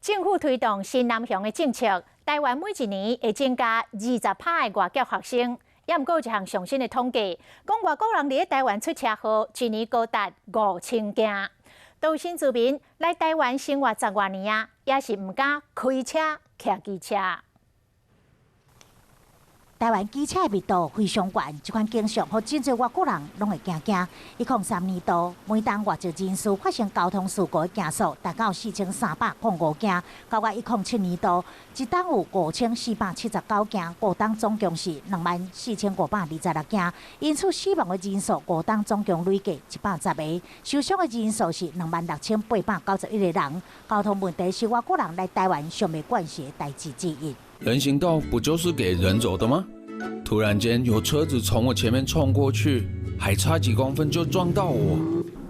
政府推动新南向的政策，台湾每一年会增加20%的外籍学生。也毋过有一项上新的统计，讲外国人伫台湾出车祸，一年高达5000件。都有新住民来台湾生活10多年啊，也是毋敢开车骑机车。 台湾机车的密度非常高，这款景象让真侪外国人拢会惊惊。2003年度，每当外籍人士发生交通事故的件数达到4305件，到我2007年度，一档有5479件，五档总共是24526件，因此死亡的人数五档总共累计110个，受伤的人数是26891个人。交通问题是外国人来台湾尚未惯习的代志之一。 人行道不就是给人走的吗？突然间有车子从我前面冲过去，还差几公分就撞到我。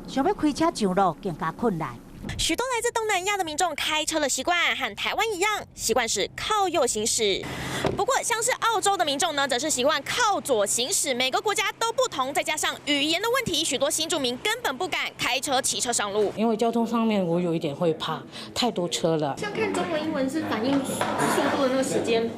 想要开车上路更加困难。 许多来自东南亚的民众开车的习惯和台湾一样，习惯是靠右行驶。不过，像是澳洲的民众呢，则是习惯靠左行驶。每个国家都不同，再加上语言的问题，许多新住民根本不敢开车、骑车上路。因为交通上面我有一点会怕，太多车了。像看中文、英文是反应速度的那个时间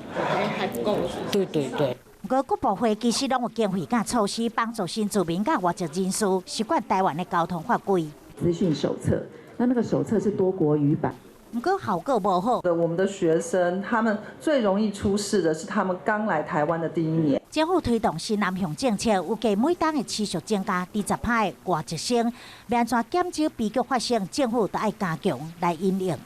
还不够。对对对。 不过，各部会其实拢有经费甲措施帮助新住民甲外籍人士习惯台湾的交通法规。资讯手册。 那个手册是多国语版，不过效果无好。我们的学生他们最容易出事的是他们刚来台湾的第一年。政府推动新南向政策，预计每档会持续增加20%的外籍生，要安怎减少悲剧发生，政府都要加强来应应。